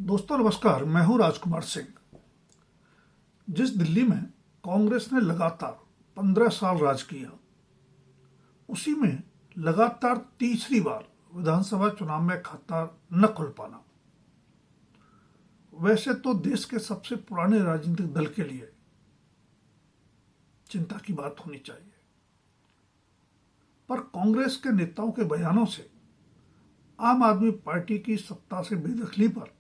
दोस्तों नमस्कार, मैं हूं राजकुमार सिंह। जिस दिल्ली में कांग्रेस ने लगातार 15 साल राज किया, उसी में लगातार तीसरी बार विधानसभा चुनाव में खाता न खुल पाना वैसे तो देश के सबसे पुराने राजनीतिक दल के लिए चिंता की बात होनी चाहिए, पर कांग्रेस के नेताओं के बयानों से आम आदमी पार्टी की सत्ता से बेदखली पर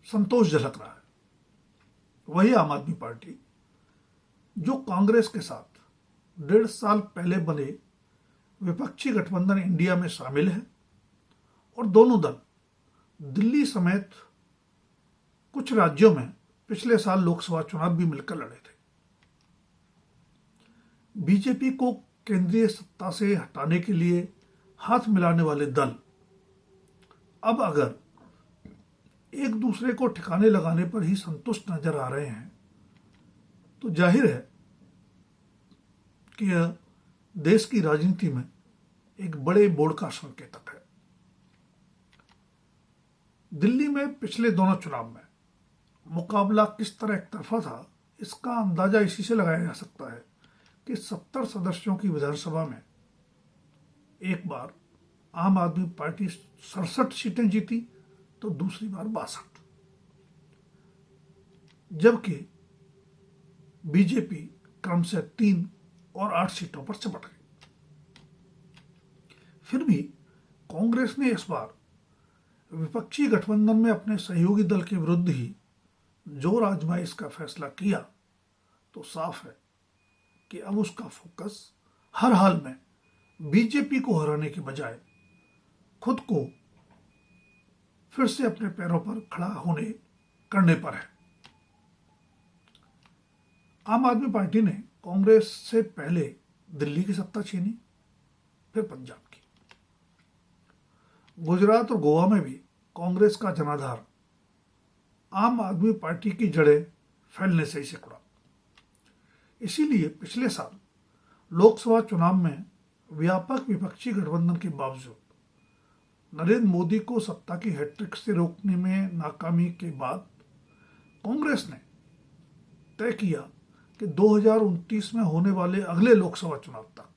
संतोष झलक रहा है। वही आम आदमी पार्टी जो कांग्रेस के साथ 1.5 साल पहले बने विपक्षी गठबंधन इंडिया में शामिल है और दोनों दल दिल्ली समेत कुछ राज्यों में पिछले साल लोकसभा चुनाव भी मिलकर लड़े थे। बीजेपी को केंद्रीय सत्ता से हटाने के लिए हाथ मिलाने वाले दल अब अगर एक दूसरे को ठिकाने लगाने पर ही संतुष्ट नजर आ रहे हैं तो जाहिर है कि यह देश की राजनीति में एक बड़े बोर्ड का संकेतक है। दिल्ली में पिछले दोनों चुनाव में मुकाबला किस तरह एक तरफा था, इसका अंदाजा इसी से लगाया जा सकता है कि 70 सदस्यों की विधानसभा में एक बार आम आदमी पार्टी 67 सीटें जीती तो दूसरी बार 62, जबकि बीजेपी क्रम से 3 और 8 सीटों पर चिपट गई। फिर भी कांग्रेस ने इस बार विपक्षी गठबंधन में अपने सहयोगी दल के विरुद्ध ही जोर आजमाइश का फैसला किया तो साफ है कि अब उसका फोकस हर हाल में बीजेपी को हराने के बजाय खुद को फिर से अपने पैरों पर खड़ा करने पर है। आम आदमी पार्टी ने कांग्रेस से पहले दिल्ली की सत्ता छीनी, फिर पंजाब की। गुजरात और गोवा में भी कांग्रेस का जनाधार आम आदमी पार्टी की जड़ें फैलने से ही सिकुड़ा। इसीलिए पिछले साल लोकसभा चुनाव में व्यापक विपक्षी गठबंधन के बावजूद नरेंद्र मोदी को सत्ता की हैट्रिक से रोकने में नाकामी के बाद कांग्रेस ने तय किया कि 2029 में होने वाले अगले लोकसभा चुनाव तक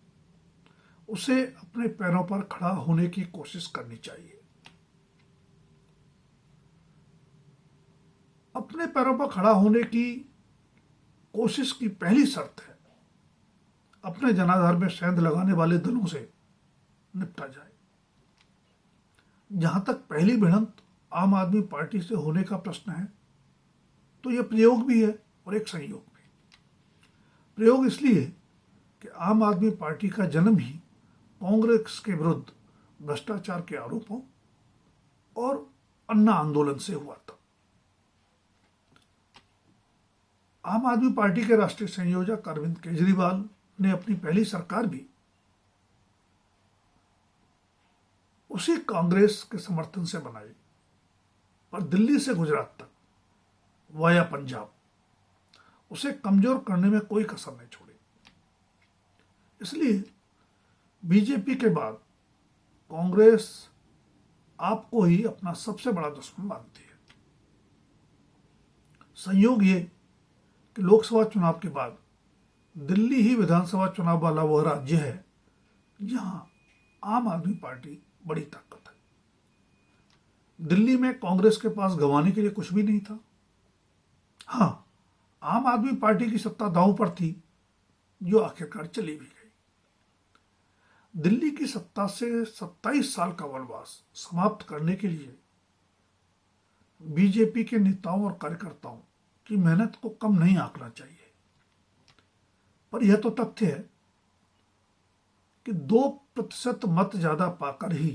उसे अपने पैरों पर खड़ा होने की कोशिश करनी चाहिए। अपने पैरों पर खड़ा होने की कोशिश की पहली शर्त है अपने जनाधार में सेंध लगाने वाले दलों से निपटा जाए। जहां तक पहली भिड़ंत आम आदमी पार्टी से होने का प्रश्न है तो यह प्रयोग भी है और एक संयोग भी। प्रयोग इसलिए कि आम आदमी पार्टी का जन्म ही कांग्रेस के विरुद्ध भ्रष्टाचार के आरोपों और अन्ना आंदोलन से हुआ था। आम आदमी पार्टी के राष्ट्रीय संयोजक अरविंद केजरीवाल ने अपनी पहली सरकार भी उसी कांग्रेस के समर्थन से बनाई, पर दिल्ली से गुजरात तक वाया पंजाब उसे कमजोर करने में कोई कसर नहीं छोड़ी। इसलिए बीजेपी के बाद कांग्रेस आपको ही अपना सबसे बड़ा दुश्मन मानती है। संयोग ये कि लोकसभा चुनाव के बाद दिल्ली ही विधानसभा चुनाव वाला वह राज्य है जहां आम आदमी पार्टी बड़ी ताकत है। दिल्ली में कांग्रेस के पास गंवाने के लिए कुछ भी नहीं था। हां, आम आदमी पार्टी की सत्ता दांव पर थी जो आखिरकार चली भी गई। दिल्ली की सत्ता से 27 साल का वनवास समाप्त करने के लिए बीजेपी के नेताओं और कार्यकर्ताओं की मेहनत को कम नहीं आंकना चाहिए, पर यह तो तथ्य है कि 2% मत ज्यादा पाकर ही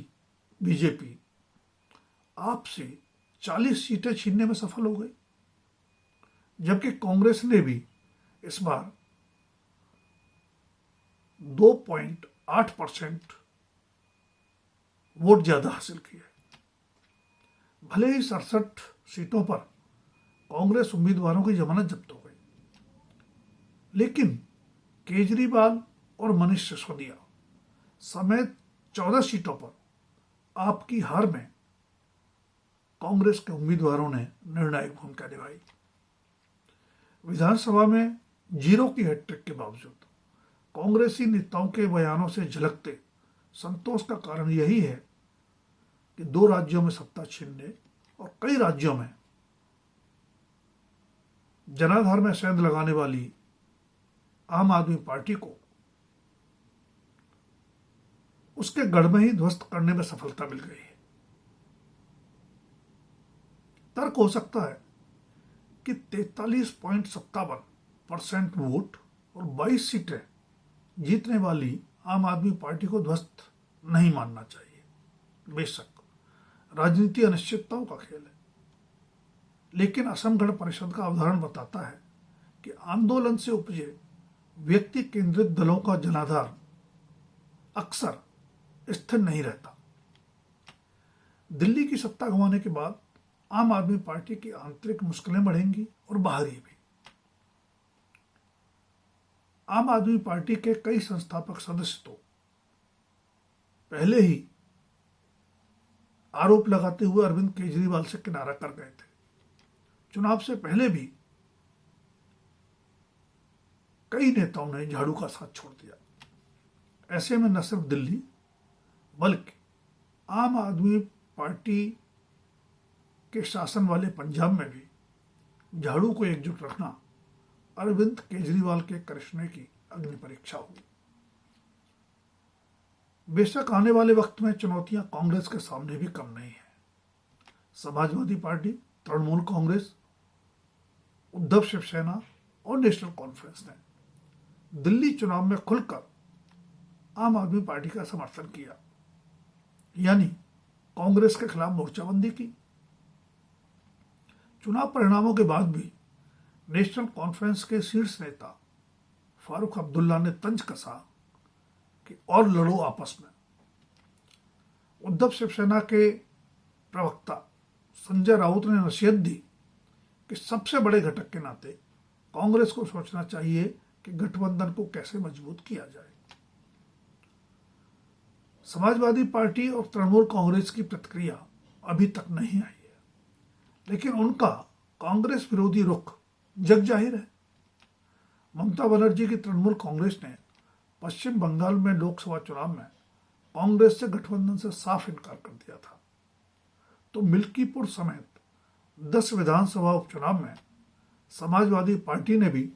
बीजेपी आपसे 40 सीटें छीनने में सफल हो गई, जबकि कांग्रेस ने भी इस बार 2.8% वोट ज्यादा हासिल किए। भले ही 67 सीटों पर कांग्रेस उम्मीदवारों की जमानत जब्त हो गई, लेकिन केजरीवाल और मनीष सिसोदिया समेत 14 सीटों पर आपकी हार में कांग्रेस के उम्मीदवारों ने निर्णायक भूमिका निभाई। विधानसभा में 0 की हैट्रिक के बावजूद कांग्रेसी नेताओं के बयानों से झलकते संतोष का कारण यही है कि 2 राज्यों में सत्ता छीनने और कई राज्यों में जनाधार में सेंध लगाने वाली आम आदमी पार्टी को उसके गढ़ में ही ध्वस्त करने में सफलता मिल गई है। तर्क हो सकता है कि 43.57% वोट और 22 सीटें जीतने वाली आम आदमी पार्टी को ध्वस्त नहीं मानना चाहिए। बेशक राजनीति अनिश्चितताओं का खेल है, लेकिन असम गण परिषद का अवधारण बताता है कि आंदोलन से उपजे व्यक्ति केंद्रित दलों का जनाधार अक्सर स्थिर नहीं रहता। दिल्ली की सत्ता गंवाने के बाद आम आदमी पार्टी की आंतरिक मुश्किलें बढ़ेंगी और बाहरी भी। आम आदमी पार्टी के कई संस्थापक सदस्य तो पहले ही आरोप लगाते हुए अरविंद केजरीवाल से किनारा कर गए थे। चुनाव से पहले भी कई नेताओं ने झाड़ू का साथ छोड़ दिया। ऐसे में न सिर्फ दिल्ली बल्कि आम आदमी पार्टी के शासन वाले पंजाब में भी झाड़ू को एकजुट रखना अरविंद केजरीवाल के करिश्मे की अग्नि परीक्षा हुई। बेशक आने वाले वक्त में चुनौतियां कांग्रेस के सामने भी कम नहीं है। समाजवादी पार्टी, तृणमूल कांग्रेस, उद्धव शिवसेना और नेशनल कॉन्फ्रेंस ने दिल्ली चुनाव में खुलकर आम आदमी पार्टी का समर्थन किया, यानी कांग्रेस के खिलाफ मोर्चाबंदी की। चुनाव परिणामों के बाद भी नेशनल कॉन्फ्रेंस के शीर्ष नेता फारूक अब्दुल्ला ने तंज कसा कि और लड़ो आपस में। उद्धव शिवसेना के प्रवक्ता संजय राउत ने नसीहत दी कि सबसे बड़े घटक के नाते कांग्रेस को सोचना चाहिए कि गठबंधन को कैसे मजबूत किया जाए। समाजवादी पार्टी और तृणमूल कांग्रेस की प्रतिक्रिया अभी तक नहीं आई है, लेकिन उनका कांग्रेस विरोधी रुख जग जाहिर है। ममता बनर्जी की तृणमूल कांग्रेस ने पश्चिम बंगाल में लोकसभा चुनाव में कांग्रेस से गठबंधन से साफ इनकार कर दिया था, तो मिल्कीपुर समेत 10 विधानसभा उपचुनाव में समाजवादी पार्टी ने भी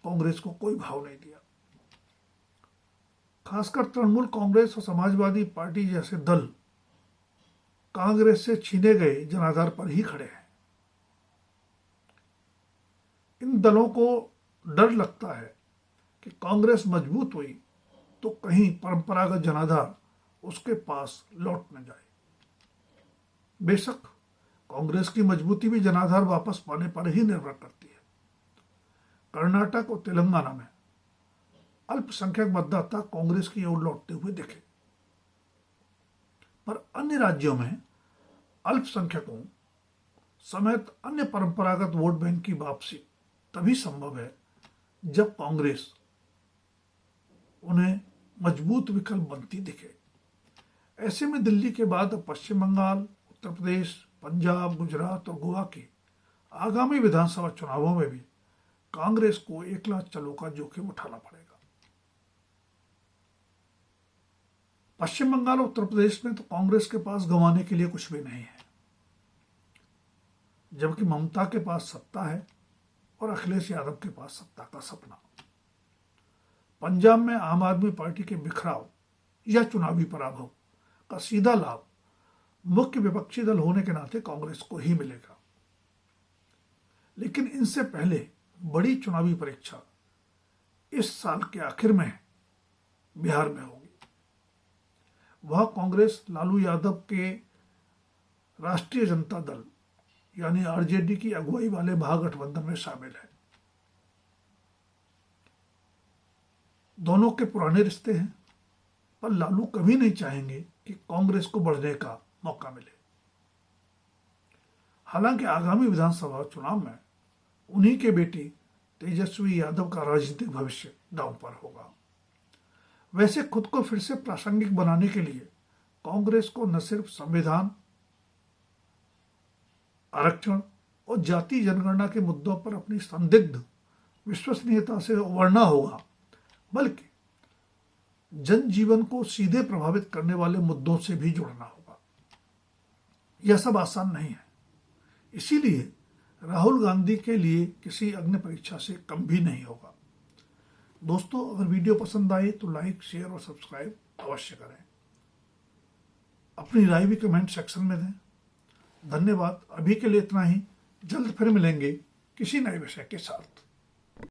कांग्रेस को कोई भाव नहीं दिया। खासकर तृणमूल कांग्रेस और समाजवादी पार्टी जैसे दल कांग्रेस से छीने गए जनाधार पर ही खड़े हैं। इन दलों को डर लगता है कि कांग्रेस मजबूत हुई तो कहीं परंपरागत जनाधार उसके पास लौट न जाए। बेशक कांग्रेस की मजबूती भी जनाधार वापस पाने पर ही निर्भर करती है। कर्नाटक और तेलंगाना में अल्पसंख्यक मतदाता कांग्रेस की ओर लौटते हुए दिखे, पर अन्य राज्यों में अल्पसंख्यकों समेत अन्य परंपरागत वोट बैंक की वापसी तभी संभव है जब कांग्रेस उन्हें मजबूत विकल्प बनती दिखे। ऐसे में दिल्ली के बाद पश्चिम बंगाल, उत्तर प्रदेश, पंजाब, गुजरात और गोवा के आगामी विधानसभा चुनावों में भी कांग्रेस को 1 लाख चलों का जोखिम उठाना पड़ेगा। पश्चिम बंगाल और उत्तर प्रदेश में तो कांग्रेस के पास गंवाने के लिए कुछ भी नहीं है, जबकि ममता के पास सत्ता है और अखिलेश यादव के पास सत्ता का सपना। पंजाब में आम आदमी पार्टी के बिखराव या चुनावी पराभव का सीधा लाभ मुख्य विपक्षी दल होने के नाते कांग्रेस को ही मिलेगा। लेकिन इनसे पहले बड़ी चुनावी परीक्षा इस साल के आखिर में बिहार में होगी। वह कांग्रेस लालू यादव के राष्ट्रीय जनता दल यानी आरजेडी की अगुवाई वाले महागठबंधन में शामिल है। दोनों के पुराने रिश्ते हैं, पर लालू कभी नहीं चाहेंगे कि कांग्रेस को बढ़ने का मौका मिले। हालांकि आगामी विधानसभा चुनाव में उन्हीं के बेटे तेजस्वी यादव का राजनीतिक भविष्य दांव पर होगा। वैसे खुद को फिर से प्रासंगिक बनाने के लिए कांग्रेस को न सिर्फ संविधान आरक्षण और जाति जनगणना के मुद्दों पर अपनी संदिग्ध विश्वसनीयता से उबरना होगा, बल्कि जनजीवन को सीधे प्रभावित करने वाले मुद्दों से भी जुड़ना होगा। यह सब आसान नहीं है, इसीलिए राहुल गांधी के लिए किसी अग्नि परीक्षा से कम भी नहीं होगा। दोस्तों, अगर वीडियो पसंद आए तो लाइक, शेयर और सब्सक्राइब अवश्य करें। अपनी राय भी कमेंट सेक्शन में दें। धन्यवाद। अभी के लिए इतना ही। जल्द फिर मिलेंगे किसी नए विषय के साथ।